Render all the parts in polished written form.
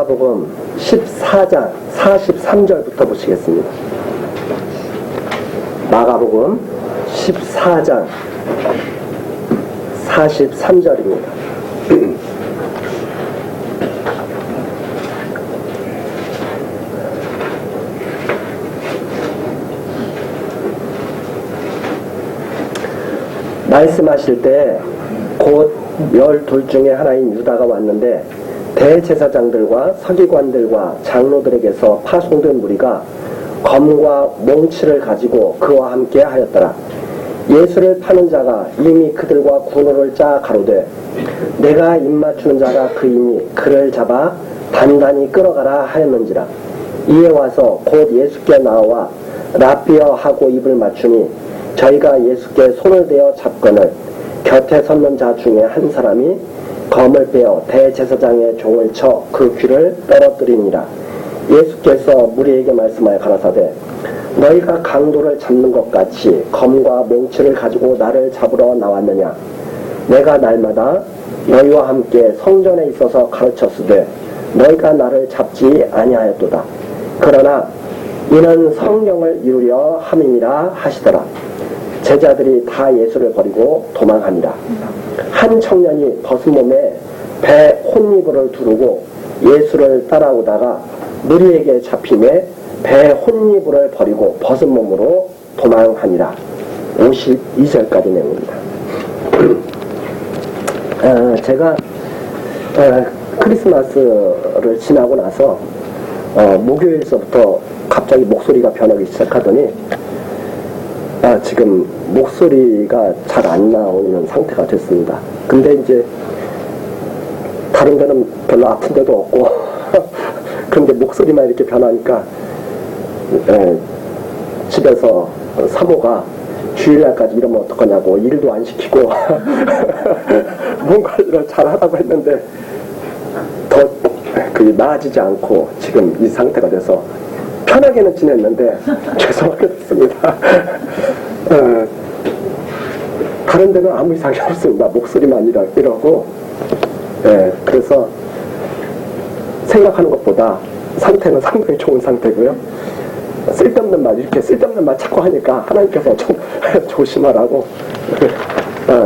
마가복음 14장 43절부터 보시겠습니다. 마가복음 14장 43절입니다. 말씀하실 때 곧 12 중에 하나인 유다가 왔는데 대제사장들과 서기관들과 장로들에게서 파송된 무리가 검과 몽치를 가지고 그와 함께 하였더라. 예수를 파는 자가 이미 그들과 군호를 짜 가로되 내가 입맞추는 자가 그이니 그를 잡아 단단히 끌어가라 하였는지라. 이에 와서 곧 예수께 나와 라삐어 하고 입을 맞추니 저희가 예수께 손을 대어 잡거늘 곁에 섰는 자 중에 한 사람이 검을 빼어 대제사장의 종을 쳐 그 귀를 떨어뜨리니라. 예수께서 무리에게 말씀하여 가라사대 너희가 강도를 잡는 것 같이 검과 몽치를 가지고 나를 잡으러 나왔느냐. 내가 날마다 너희와 함께 성전에 있어서 가르쳤으되 너희가 나를 잡지 아니하였도다. 그러나 이는 성령을 이루려 함이니라 하시더라. 제자들이 다 예수를 버리고 도망하니라. 한 청년이 벗은 몸에 배 혼니부를 두르고 예수를 따라오다가 무리에게 잡힘에 배 혼니부를 버리고 벗은 몸으로 도망하니라. 52절까지 내용입니다. 제가 크리스마스를 지나고 나서 목요일서부터 갑자기 목소리가 변하기 시작하더니 지금 목소리가 잘 안 나오는 상태가 됐습니다. 근데 이제 다른 데는 별로 아픈 데도 없고 그런데 목소리만 이렇게 변하니까 집에서 사모가 주일날까지 이러면 어떡하냐고 일도 안 시키고 뭔가를 잘 하라고 했는데 더 나아지지 않고 지금 이 상태가 돼서 편하게는 지냈는데 죄송하게 됐습니다. 다른 데는 아무 이상이 없습니다. 목소리만 이러고 그래서 생각하는 것보다 상태는 상당히 좋은 상태고요. 쓸데없는 말 이렇게 쓸데없는 말 자꾸 하니까 하나님께서 좀 조심하라고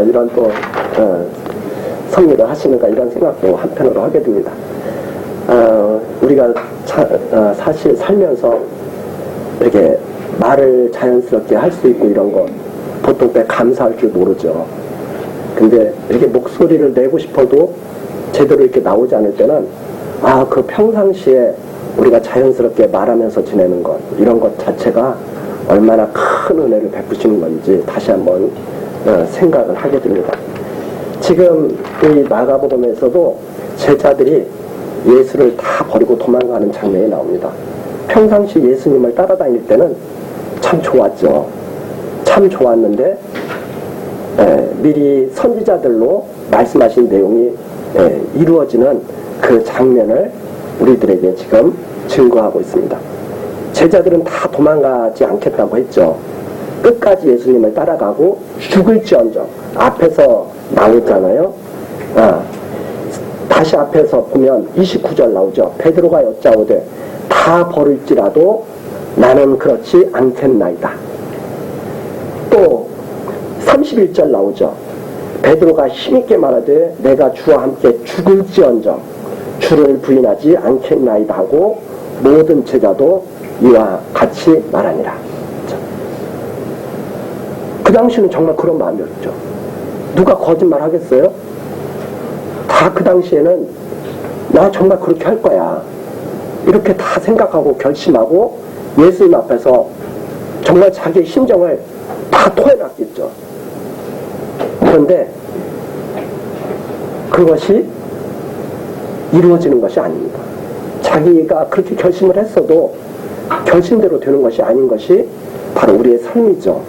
이런 또 섭리를 하시는가 이런 생각도 한편으로 하게 됩니다. 우리가 사실 살면서 이렇게 말을 자연스럽게 할 수 있고 이런 거 보통 때 감사할 줄 모르죠. 근데 이렇게 목소리를 내고 싶어도 제대로 이렇게 나오지 않을 때는 그 평상시에 우리가 자연스럽게 말하면서 지내는 것 이런 것 자체가 얼마나 큰 은혜를 베푸시는 건지 다시 한번 생각을 하게 됩니다. 지금 이 마가복음에서도 제자들이 예수를 다 버리고 도망가는 장면이 나옵니다. 평상시 예수님을 따라다닐 때는 참 좋았죠. 참 좋았는데 미리 선지자들로 말씀하신 내용이 이루어지는 그 장면을 우리들에게 지금 증거하고 있습니다. 제자들은 다 도망가지 않겠다고 했죠. 끝까지 예수님을 따라가고 죽을지언정 앞에서 나오잖아요. 다시 앞에서 보면 29절 나오죠. 베드로가 여짜오되 다 버릴지라도 나는 그렇지 않겠나이다. 또 31절 나오죠. 베드로가 힘있게 말하되 내가 주와 함께 죽을지언정 주를 부인하지 않겠나이다 하고 모든 제자도 이와 같이 말하니라. 그 당시는 정말 그런 마음이었죠. 누가 거짓말 하겠어요? 다 그 당시에는 나 정말 그렇게 할 거야 이렇게 다 생각하고 결심하고 예수님 앞에서 정말 자기의 심정을 다 토해놨겠죠. 그런데 그것이 이루어지는 것이 아닙니다. 자기가 그렇게 결심을 했어도 결심대로 되는 것이 아닌 것이 바로 우리의 삶이죠.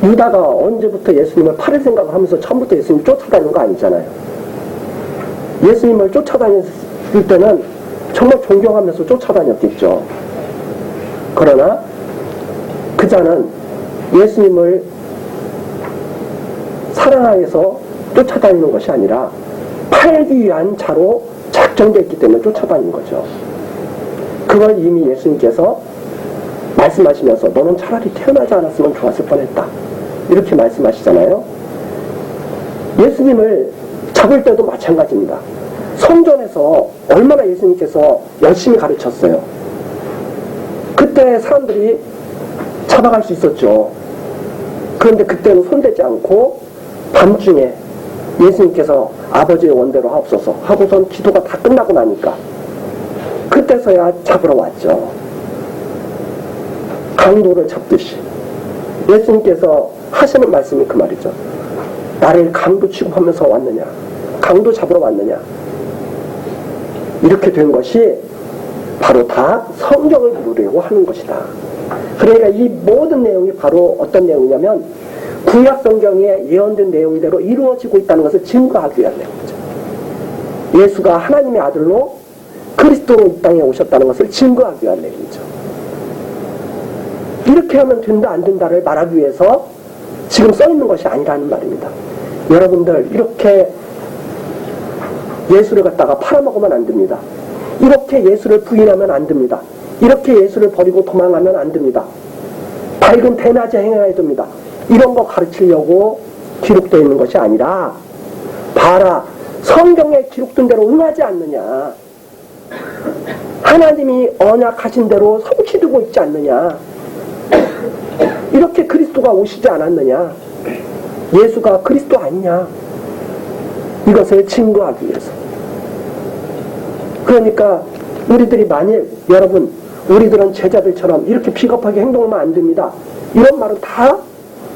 유다가 언제부터 예수님을 팔을 생각을 하면서 처음부터 예수님을 쫓아다니는 거 아니잖아요. 예수님을 쫓아다녔을 때는 정말 존경하면서 쫓아다녔겠죠. 그러나 그자는 예수님을 사랑하여서 쫓아다니는 것이 아니라 팔기 위한 자로 작정되어 있기 때문에 쫓아다닌 거죠. 그걸 이미 예수님께서 말씀하시면서 너는 차라리 태어나지 않았으면 좋았을 뻔했다, 이렇게 말씀하시잖아요. 예수님을 잡을 때도 마찬가지입니다. 성전에서 얼마나 예수님께서 열심히 가르쳤어요. 그때 사람들이 잡아갈 수 있었죠. 그런데 그때는 손대지 않고 밤중에 예수님께서 아버지의 원대로 하옵소서 하고선 기도가 다 끝나고 나니까 그때서야 잡으러 왔죠. 강도를 잡듯이. 예수님께서 하시는 말씀이 그 말이죠. 나를 강도 취급하면서 왔느냐, 강도 잡으러 왔느냐. 이렇게 된 것이 바로 다 성경을 이루려고 하는 것이다. 그러니까 이 모든 내용이 바로 어떤 내용이냐면 구약 성경에 예언된 내용대로 이루어지고 있다는 것을 증거하기 위한 내용이죠. 예수가 하나님의 아들로 그리스도로 이 땅에 오셨다는 것을 증거하기 위한 내용이죠. 이렇게 하면 된다 안 된다를 말하기 위해서 지금 써 있는 것이 아니라는 말입니다. 여러분들, 이렇게 예수를 갖다가 팔아먹으면 안 됩니다. 이렇게 예수를 부인하면 안 됩니다. 이렇게 예수를 버리고 도망하면 안 됩니다. 밝은 대낮에 행해야 됩니다. 이런 거 가르치려고 기록되어 있는 것이 아니라, 봐라, 성경에 기록된 대로 응하지 않느냐, 하나님이 언약하신 대로 성취되고 있지 않느냐, 이렇게 그리스도가 오시지 않았느냐, 예수가 그리스도 아니냐, 이것을 증거하기 위해서. 그러니까 우리들이 만일, 여러분, 우리들은 제자들처럼 이렇게 비겁하게 행동하면 안 됩니다, 이런 말은 다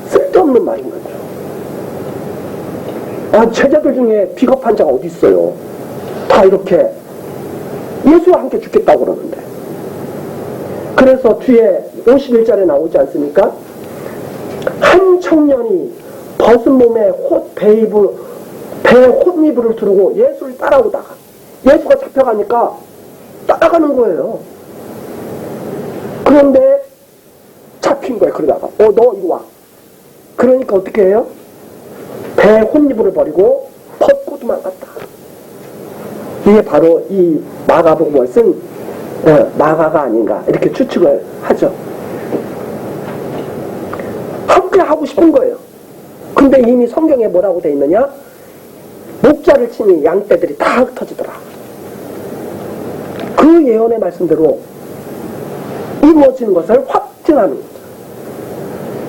쓸데없는 말인 거죠. 아, 제자들 중에 비겁한 자가 어디 있어요? 다 이렇게 예수와 함께 죽겠다고 그러는데. 그래서 뒤에 51절에 나오지 않습니까? 한 청년이 벗은 몸에 배에 혼이불을 두르고 예수를 따라오다가 예수가 잡혀가니까 따라가는 거예요. 그런데 잡힌 거예요. 그러다가 너 이리 와. 그러니까 어떻게 해요? 배에 혼이불을 버리고 벗고 도망갔다. 이게 바로 이 마가복음을 쓴 마가가 아닌가, 이렇게 추측을 하죠. 함께 하고 싶은 거예요. 근데 이미 성경에 뭐라고 돼 있느냐? 목자를 치니 양떼들이 다 흩어지더라. 그 예언의 말씀대로 이루어지는 것을 확증하는 거죠.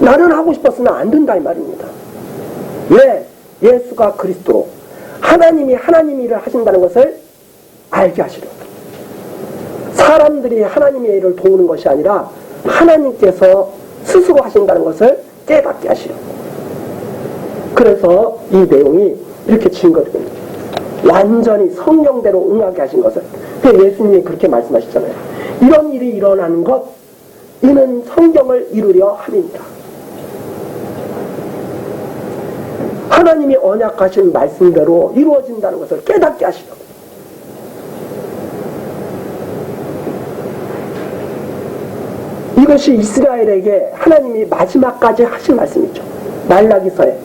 나는 하고 싶었으나 안 된다, 이 말입니다. 왜? 예수가 그리스도로 하나님이 하나님 일을 하신다는 것을 알게 하시려고. 사람들이 하나님의 일을 도우는 것이 아니라 하나님께서 스스로 하신다는 것을 깨닫게 하시려고. 그래서 이 내용이 이렇게 증거됩니다. 완전히 성경대로 응하게 하신 것을. 예수님이 그렇게 말씀하시잖아요. 이런 일이 일어나는 것, 이는 성경을 이루려 함입니다. 하나님이 언약하신 말씀대로 이루어진다는 것을 깨닫게 하시려고. 이것이 이스라엘에게 하나님이 마지막까지 하신 말씀이죠. 말라기서에.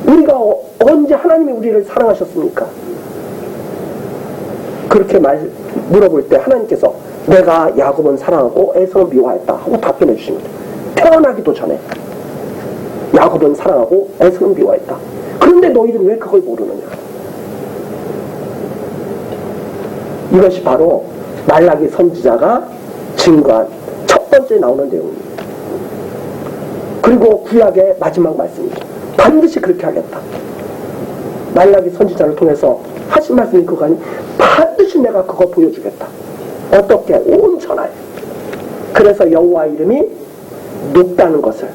우리가 언제 하나님이 우리를 사랑하셨습니까? 그렇게 물어볼 때 하나님께서 내가 야곱은 사랑하고 에서는 미워했다 하고 답변해 주십니다. 태어나기도 전에 야곱은 사랑하고 에서는 미워했다. 그런데 너희는 왜 그걸 모르느냐? 이것이 바로 말라기 선지자가 증거한 첫 번째 나오는 내용입니다. 그리고 구약의 마지막 말씀이죠. 반드시 그렇게 하겠다. 말라기 선지자를 통해서 하신 말씀이 그거 아니, 반드시 내가 그거 보여주겠다. 어떻게? 온 천하에. 그래서 여호와의 이름이 높다는 것을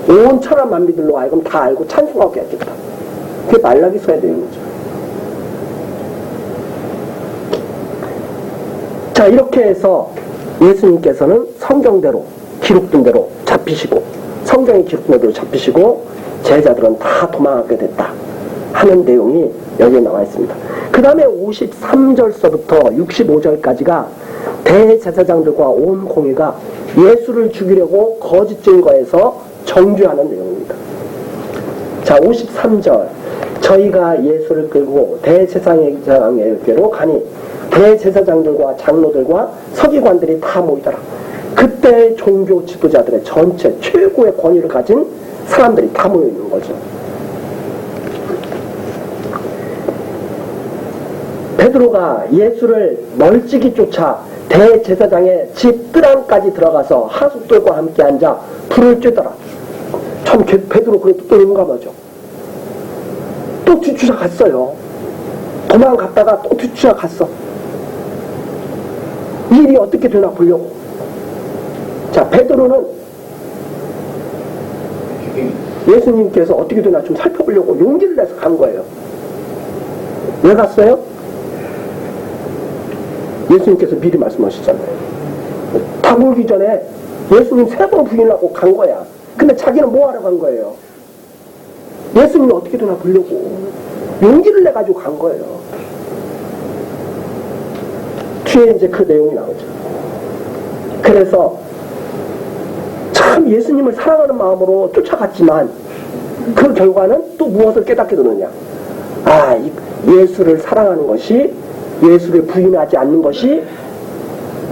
온 천하 만민들로 하여금 다 알고 찬송하게 하겠다. 그게 말라기서의 내용이죠. 자, 이렇게 해서 예수님께서는 성경대로 기록된 대로 잡히시고, 성경이 기록된 대로 잡히시고 제자들은 다 도망하게 됐다 하는 내용이 여기에 나와 있습니다. 그 다음에 53절서부터 65절까지가 대제사장들과 온 공회가 예수를 죽이려고 거짓 증거해서 정죄하는 내용입니다. 자, 53절 저희가 예수를 끌고 대제사장에게로 가니 대제사장들과 장로들과 서기관들이 다 모이더라. 그때 종교 지도자들의 전체 최고의 권위를 가진 사람들이 다 모여있는 거죠. 베드로가 예수를 멀찍이 쫓아 대제사장의 집 뜰안까지 들어가서 하숙들과 함께 앉아 불을 쬐더라. 참 베드로 그래도 또 용감하죠. 또 뒤쫓아갔어요. 도망갔다가 또 뒤쫓아갔어. 일이 어떻게 되나 보려고. 자, 베드로는 예수님께서 어떻게 되나 좀 살펴보려고 용기를 내서 간 거예요. 왜 갔어요? 예수님께서 미리 말씀하셨잖아요. 닭 울기 전에 예수님 3번 부인하고 간 거야. 근데 자기는 뭐 하러 간 거예요? 예수님이 어떻게 되나 보려고 용기를 내가지고 간 거예요. 뒤에 이제 그 내용이 나오죠. 그래서 참 예수님을 사랑하는 마음으로 쫓아갔지만 그 결과는 또 무엇을 깨닫게 되느냐. 예수를 사랑하는 것이, 예수를 부인하지 않는 것이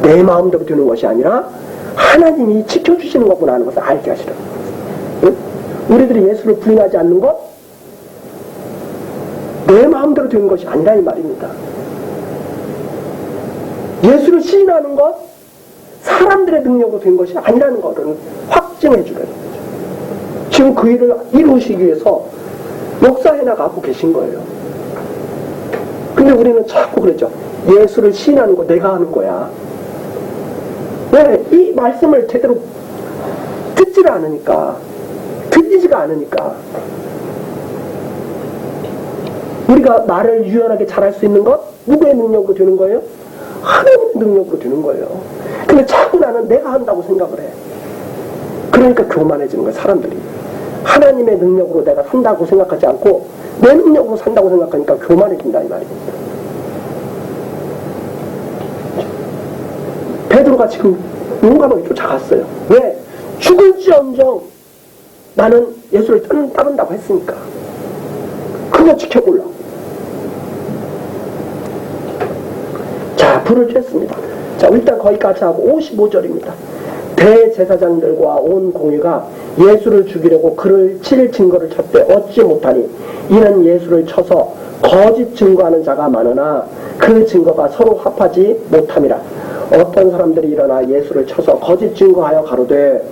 내 마음대로 되는 것이 아니라 하나님이 지켜주시는 것구나 하는 것을 알게 하시라고. 응? 우리들이 예수를 부인하지 않는 것, 내 마음대로 되는 것이 아니라 이 말입니다. 예수를 시인하는 것, 사람들의 능력으로 된 것이 아니라는 것을 확증해 주려는 거죠. 지금 그 일을 이루시기 위해서 역사해 나가고 계신 거예요. 근데 우리는 자꾸 그러죠. 예수를 시인하는 거 내가 하는 거야. 왜? 이 말씀을 제대로 듣지를 않으니까, 들리지가 않으니까. 우리가 말을 유연하게 잘할 수 있는 것, 누구의 능력으로 되는 거예요? 하나님의 능력으로 되는 거예요. 근데 자꾸 나는 내가 한다고 생각을 해. 그러니까 교만해지는 거예요, 사람들이. 하나님의 능력으로 내가 산다고 생각하지 않고 내 능력으로 산다고 생각하니까 교만해진다 이 말입니다. 베드로가 지금 용감하게 쫓아갔어요. 왜? 죽을지언정 나는 예수를 따른다고 했으니까. 그거 지켜보려고. 자, 불을 쬐습니다. 자, 일단 거기까지 하고 55절입니다. 대제사장들과 온 공회가 예수를 죽이려고 그를 칠 증거를 찾되 얻지 못하니 이는 예수를 쳐서 거짓 증거하는 자가 많으나 그 증거가 서로 합하지 못함이라. 어떤 사람들이 일어나 예수를 쳐서 거짓 증거하여 가로되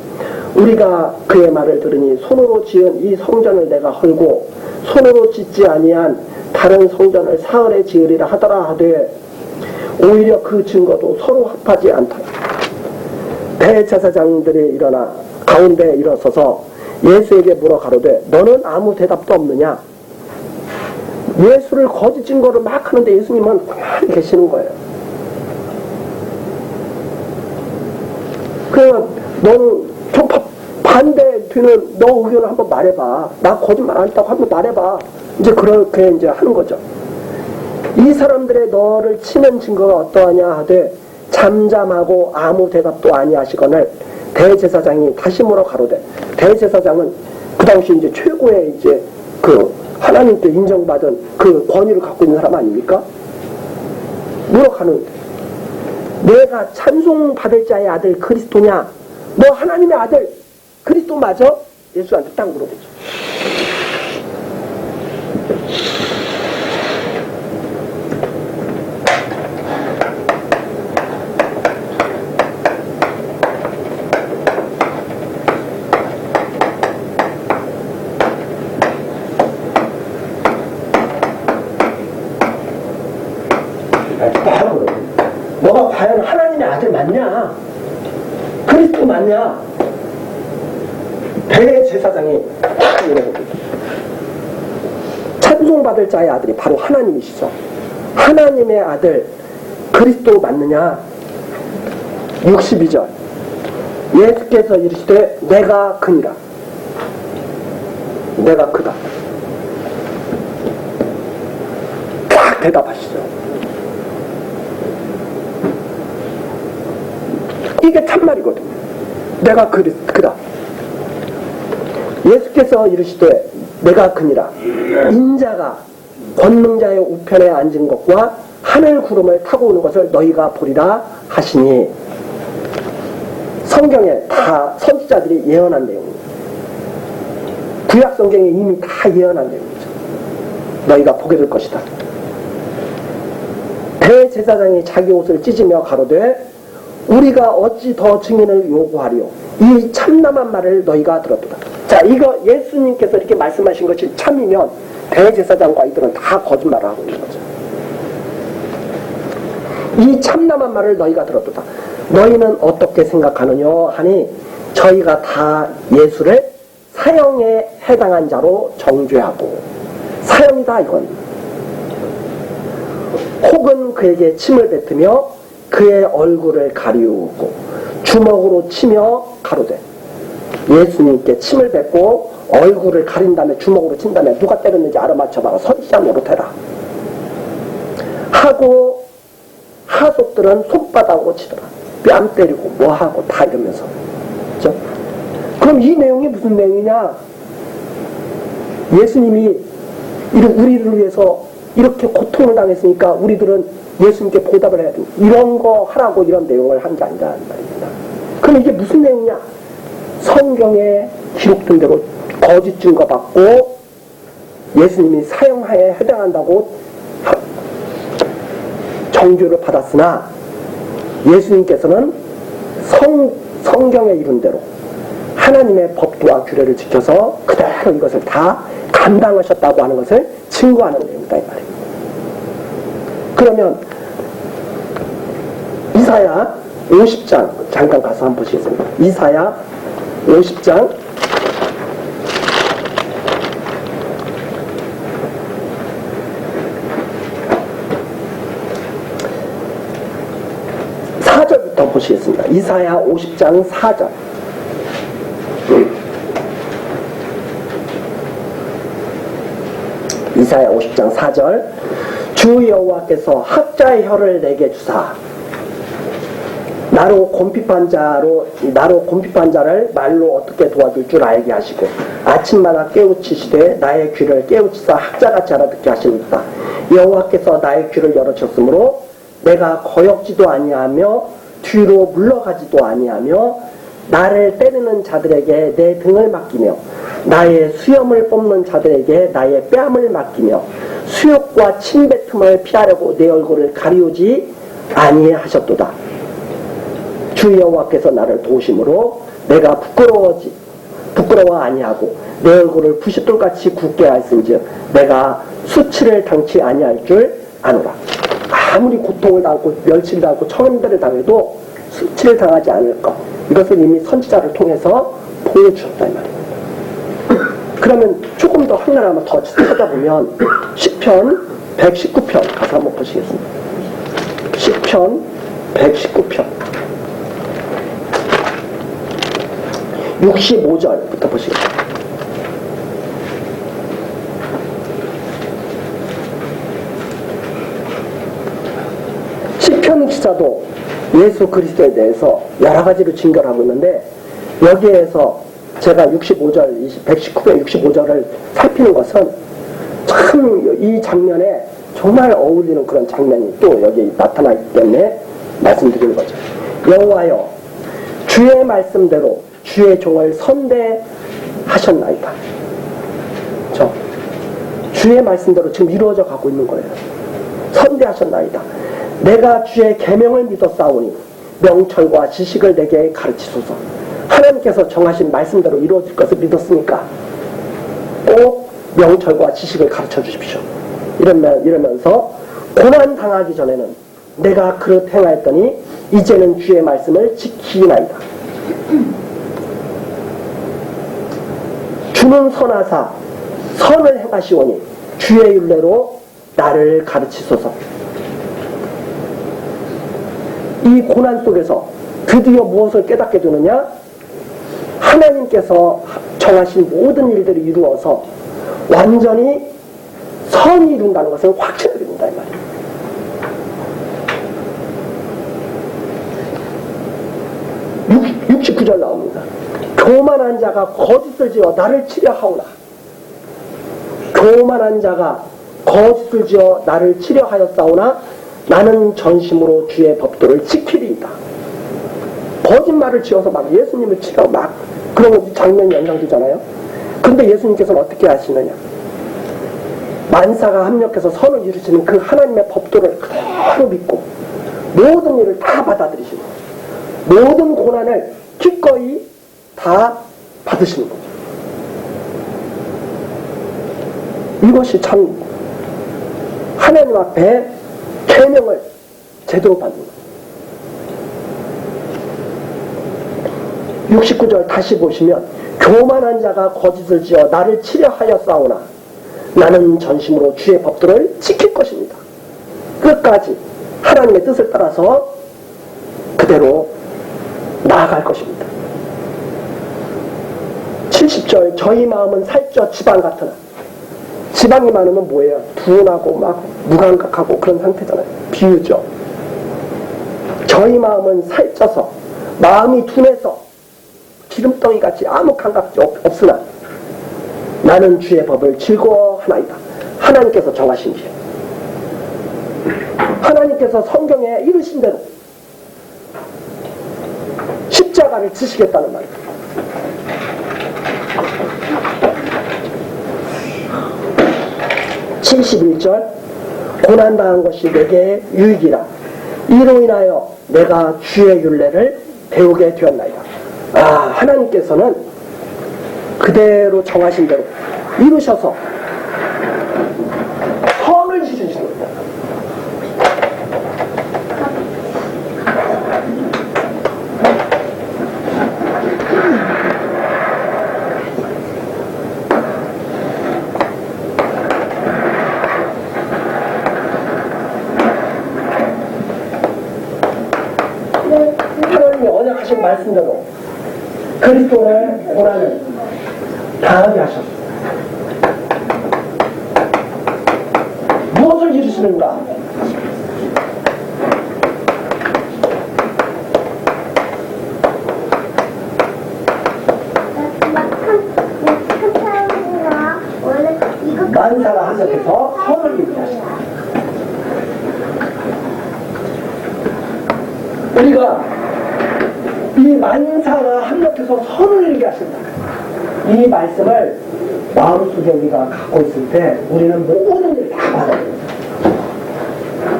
우리가 그의 말을 들으니 손으로 지은 이 성전을 내가 헐고 손으로 짓지 아니한 다른 성전을 사흘에 지으리라 하더라 하되 오히려 그 증거도 서로 합하지 않다. 대제사장들이 일어나 가운데 일어서서 예수에게 물어 가로되 너는 아무 대답도 없느냐. 예수를 거짓 증거를 막 하는데 예수님은 가만히 계시는 거예요. 그러면 너는 좀 반대되는 너 의견을 한번 말해봐. 나 거짓말 안 했다고 한번 말해봐. 이제 그렇게 이제 하는 거죠. 이 사람들의 너를 치는 증거가 어떠하냐 하되 잠잠하고 아무 대답도 아니하시거늘 대제사장이 다시 물어 가로되 대제사장은 그 당시 이제 최고의 이제 그 하나님께 인정받은 그 권위를 갖고 있는 사람 아닙니까? 물어 가는데 내가 찬송받을 자의 아들 그리스도냐? 너 하나님의 아들 그리스도 맞아? 예수한테 딱 물어보죠. 너가 과연 하나님의 아들 맞냐? 그리스도 맞냐? 대제사장이 딱 이러거든요. 찬송받을 자의 아들이 바로 하나님이시죠. 하나님의 아들 그리스도 맞느냐? 62절 예수께서 이르시되 내가 그니라. 내가 그다. 딱 대답하시죠. 이게 참말이거든요. 내가 그다. 예수께서 이르시되 내가 그니라. 인자가 권능자의 우편에 앉은 것과 하늘 구름을 타고 오는 것을 너희가 보리라 하시니, 성경에 다 선지자들이 예언한 내용입니다. 구약 성경에 이미 다 예언한 내용이죠. 너희가 보게 될 것이다. 대제사장이 자기 옷을 찢으며 가로되 우리가 어찌 더 증인을 요구하리요? 이 참남한 말을 너희가 들었도다. 자, 이거 예수님께서 이렇게 말씀하신 것이 참이면 대제사장과 이들은 다 거짓말을 하고 있는 거죠. 이 참남한 말을 너희가 들었도다. 너희는 어떻게 생각하느냐 하니, 저희가 다 예수를 사형에 해당한 자로 정죄하고, 사형이다 이건, 혹은 그에게 침을 뱉으며 그의 얼굴을 가리우고 주먹으로 치며 가로되, 예수님께 침을 뱉고 얼굴을 가린 다음에 주먹으로 친 다음에 누가 때렸는지 알아맞혀봐라. 선지자 노릇해라 하고, 하속들은 손바닥으로 치더라. 뺨 때리고 뭐하고 다 이러면서. 그렇죠? 그럼 이 내용이 무슨 내용이냐? 예수님이 우리를 위해서 이렇게 고통을 당했으니까 우리들은 예수님께 보답을 해야 된다, 이런 거 하라고 이런 내용을 한 게 아니라는 말입니다. 그럼 이게 무슨 내용이냐? 성경에 기록된 대로 거짓 증거 받고 예수님이 사형하에 해당한다고 정죄를 받았으나, 예수님께서는 성경에 이른 대로 하나님의 법도와 규례를 지켜서 그대로 이것을 다 감당하셨다고 하는 것을 증거하는 내용이다 이 말이에요. 그러면 이사야 50장 잠깐 가서 한번 보시겠습니다. 이사야 50장 4절부터 보시겠습니다. 이사야 50장 4절. 이사야 50장 4절. 주 여호와께서 학자의 혀를 내게 주사 나로 곰핍한 자를 말로 어떻게 도와줄 줄 알게 하시고, 아침마다 깨우치시되 나의 귀를 깨우치사 학자같이 알아듣게 하십니다. 여호와께서 나의 귀를 열어쳤으므로 내가 거역지도 아니하며 뒤로 물러가지도 아니하며, 나를 때리는 자들에게 내 등을 맡기며 나의 수염을 뽑는 자들에게 나의 뺨을 맡기며 수욕과 침뱉음을 피하려고 내 얼굴을 가리우지 아니하셨도다. 주 여호와께서 나를 도우심으로 내가 부끄러워 아니하고 내 얼굴을 부싯돌같이 굳게 하였은즉 내가 수치를 당치 아니할 줄 아노라. 아무리 고통을 당하고 멸치를 당하고 천대를 당해도 수치를 당하지 않을 것, 이것을 이미 선지자를 통해서 보여주셨다 이 말입니다. 그러면 조금 더 하나 한번 더 찾아보면 시편 119편 가서 한번 보시겠습니다. 시편 119편 65절부터 보시겠습니다. 시편 기사도 예수 그리스도에 대해서 여러 가지로 증거를 하고 있는데, 여기에서 제가 119편 65절을 살피는 것은 참 이 장면에 정말 어울리는 그런 장면이 또 여기 나타나 있기 때문에 말씀드리는 거죠. 여호와여, 주의 말씀대로 주의 종을 선대하셨나이다. 그렇죠? 주의 말씀대로 지금 이루어져 가고 있는 거예요. 선대하셨나이다. 내가 주의 계명을 믿어 싸우니 명철과 지식을 내게 가르치소서. 하나님께서 정하신 말씀대로 이루어질 것을 믿었으니까 꼭 명철과 지식을 가르쳐 주십시오. 이러면서 고난 당하기 전에는 내가 그릇 행하였더니 이제는 주의 말씀을 지키나이다. 주는 선하사 선을 행하시오니 주의 율례로 나를 가르치소서. 이 고난 속에서 드디어 무엇을 깨닫게 되느냐? 하나님께서 정하신 모든 일들이 이루어서 완전히 선이 이룬다는 것을 확신하게 된다 이 말이에요. 69절 나옵니다. 교만한 자가 거짓을 지어 나를 치려 하오나 교만한 자가 거짓을 지어 나를 치려하였사오나 나는 전심으로 주의 법도를 지키리이다. 거짓말을 지어서 막 예수님을 치려 막 그런 장면이 연상되잖아요. 근데 예수님께서는 어떻게 하시느냐? 만사가 합력해서 선을 이루시는 그 하나님의 법도를 그대로 믿고 모든 일을 다 받아들이시는 거예요. 모든 고난을 기꺼이 다 받으시는 거죠. 이것이 참 하나님 앞에 계명을 제대로 받는 거예요. 69절 다시 보시면 교만한 자가 거짓을 지어 나를 치려하였사오나 나는 전심으로 주의 법도를 지킬 것입니다. 끝까지 하나님의 뜻을 따라서 그대로 나아갈 것입니다. 70절 저희 마음은 살쪄 지방 같으나 지방이 많으면 뭐예요? 둔하고 막 무감각하고 그런 상태잖아요. 비유죠. 저희 마음은 살쪄서 마음이 둔해서 기름덩이같이 아무 감각이 없으나 나는 주의 법을 즐거워하나이다. 하나님께서 정하신 길. 하나님께서 성경에 이르신 대로 십자가를 지시겠다는 말입니다. 71절 고난당한 것이 내게 유익이라 이로 인하여 내가 주의 율례를 배우게 되었나이다. 하나님께서는 그대로 정하신 대로 이루셔서 선을 지으시는 겁니다. 하나님이 언약하신 말씀대로 그리스도의 고난을 당하게 하셨습니다. 무엇을 이루시는가? 만사가 합력해서 선을 이루게 하십니다. 우리가 이 만사가 합력해서 선을 이루게 하신다. 이 말씀을 마음속에 우리가 갖고 있을 때 우리는 모든 일을 다 받아들여요.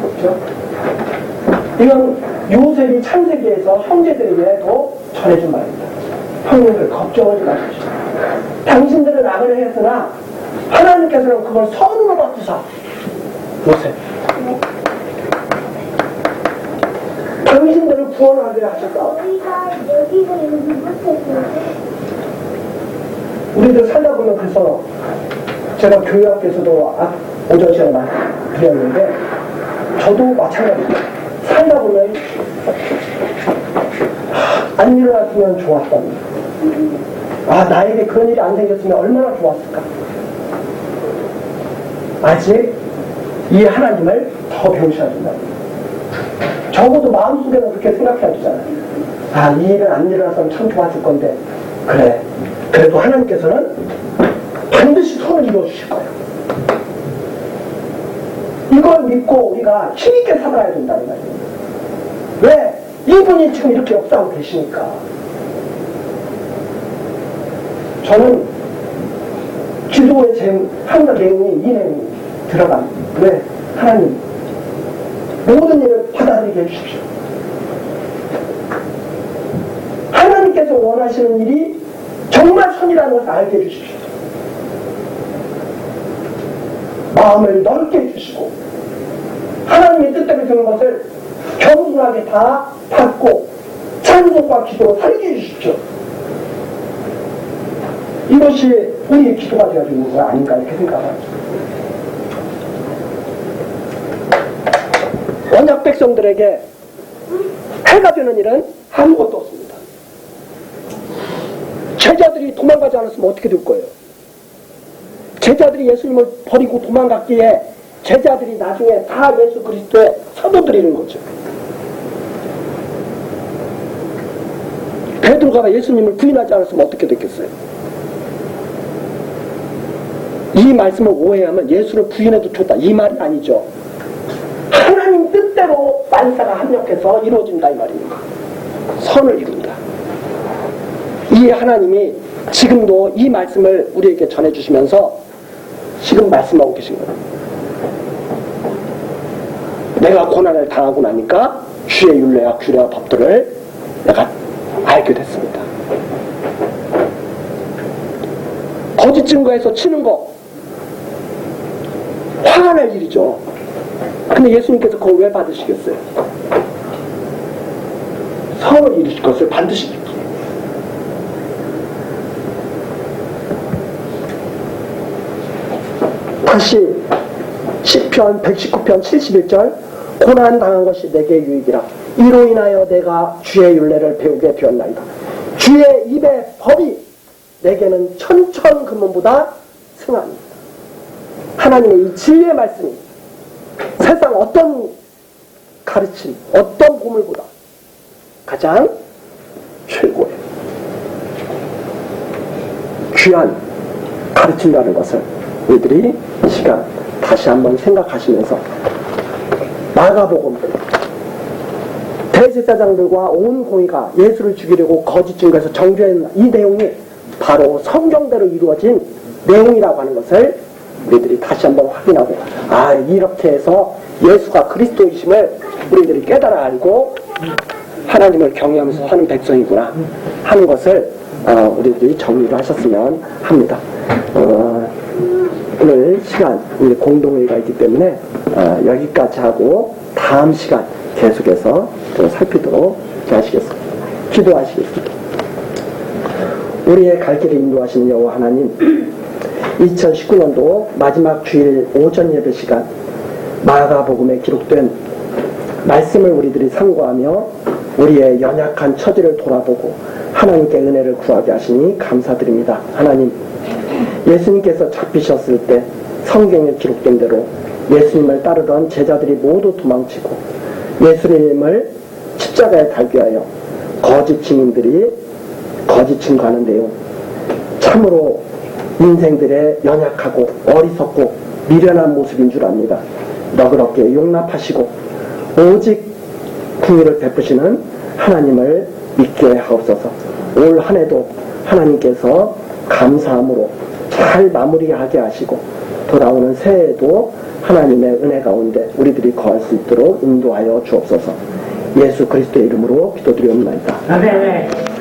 그렇죠? 이건 요셉이 창세기에서 형제들에게도 전해준 말입니다. 형님들 걱정하지 마십시오. 당신들은 악을 했으나 하나님께서는 그걸 선으로 바꾸사. 요셉. 당신들을 구원하게 하셨다. 우리들 살다 보면 그래서 제가 교회 앞에서도 오전 시간에 드렸는데 저도 마찬가지입니다. 살다 보면 안 일어났으면 좋았답니다. 나에게 그런 일이 안 생겼으면 얼마나 좋았을까. 아직 이 하나님을 더 배우셔야 된답니다. 적어도 마음속에는 그렇게 생각해야 되잖아요. 이 일은 안 일어났으면 참 좋았을 건데 그래. 그래도 하나님께서는 반드시 손을 이루어주실 거예요. 이걸 믿고 우리가 힘있게 살아야 된다는 말이에요. 왜? 이분이 지금 이렇게 역사하고 계시니까. 저는 기도의 항상 내용이 이 내용이 들어갑니다. 왜? 하나님 모든 일을 받아들이게 해주십시오. 하나님께서 원하시는 일이 정말 선이라는 것을 알게 해주십시오. 마음을 넓게 해주시고 하나님의 뜻대로 되는 것을 겸손하게 다 받고 찬송과 기도로 살게 해주십시오. 이것이 우리의 기도가 되어지는 거 아닌가 이렇게 생각합니다. 언약 백성들에게 해가 되는 일은 아무것도 없습니다. 제자들이 도망가지 않았으면 어떻게 될 거예요? 제자들이 예수님을 버리고 도망갔기에 제자들이 나중에 다 예수 그리스도의 사도들이는 거죠. 베드로가 예수님을 부인하지 않았으면 어떻게 됐겠어요? 이 말씀을 오해하면 예수를 부인해도 좋다 이 말이 아니죠. 하나님 뜻대로 만사가 합력해서 이루어진다 이 말입니다. 선을 이룬다. 이 하나님이 지금도 이 말씀을 우리에게 전해주시면서 지금 말씀하고 계신 거예요. 내가 고난을 당하고 나니까 주의 율례와 규례와 법도를 내가 알게 됐습니다. 거짓 증거해서 치는 거 화가 날 일이죠. 근데 예수님께서 그걸 왜 받으시겠어요? 선을 이루실 것을 반드시 이루기. 다시 시편 119편 71절 고난 당한 것이 내게 유익이라 이로 인하여 내가 주의 율례를 배우게 되었나이다. 주의 입의 법이 내게는 천천금원보다 승합니다. 하나님의 이 진리의 말씀이 세상 어떤 가르침, 어떤 보물보다 가장 최고의 귀한 가르침이라는 것을 우리들이 이 시간 다시 한번 생각하시면서 마가복음 대제사장들과 온 공의가 예수를 죽이려고 거짓 증거해서 정죄한 이 내용이 바로 성경대로 이루어진 내용이라고 하는 것을 우리들이 다시 한번 확인하고 이렇게 해서 예수가 그리스도이심을 우리들이 깨달아 알고 하나님을 경외하면서 사는 백성이구나 하는 것을 우리들이 정리를 하셨으면 합니다. 오늘 시간 우리 공동회의가 있기 때문에 여기까지 하고 다음 시간 계속해서 살피도록 하시겠습니다. 기도하시겠습니다. 우리의 갈 길을 인도하시는 여호와 하나님, 2019년도 마지막 주일 오전 예배 시간 마가복음에 기록된 말씀을 우리들이 상고하며 우리의 연약한 처지를 돌아보고 하나님께 은혜를 구하게 하시니 감사드립니다. 하나님, 예수님께서 잡히셨을 때 성경에 기록된 대로 예수님을 따르던 제자들이 모두 도망치고 예수님을 십자가에 달게 하여 거짓 증인들이 거짓 증거하는 내용, 참으로 인생들의 연약하고 어리석고 미련한 모습인 줄 압니다. 너그럽게 용납하시고 오직 긍휼을 베푸시는 하나님을 믿게 하옵소서. 올 한 해도 하나님께서 감사함으로 잘 마무리하게 하시고 돌아오는 새해에도 하나님의 은혜 가운데 우리들이 거할 수 있도록 인도하여 주옵소서. 예수 그리스도의 이름으로 기도드리옵나이다. 아멘.